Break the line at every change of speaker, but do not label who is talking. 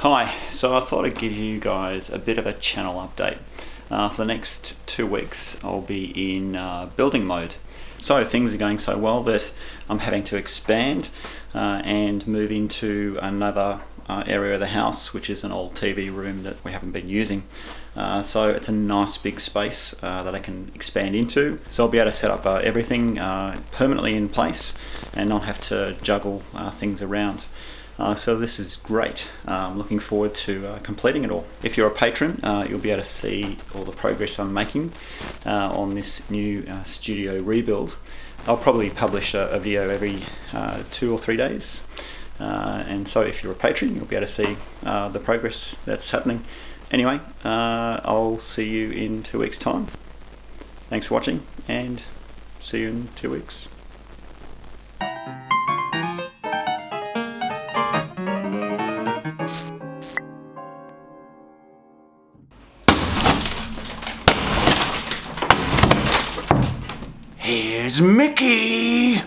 Hi, so I thought I'd give you guys a bit of a channel update. For the next 2 weeks I'll be in building mode. So things are going so well that I'm having to expand and move into another area of the house, which is an old TV room that we haven't been using. So it's a nice big space that I can expand into. So I'll be able to set up everything permanently in place and not have to juggle things around. So this is great. I'm looking forward to completing it all. If you're a patron, you'll be able to see all the progress I'm making on this new studio rebuild. I'll probably publish a video every 2 or 3 days. And so if you're a patron, you'll be able to see the progress that's happening. Anyway, I'll see you in 2 weeks' time. Thanks for watching, and see you in 2 weeks. Here's Mickey!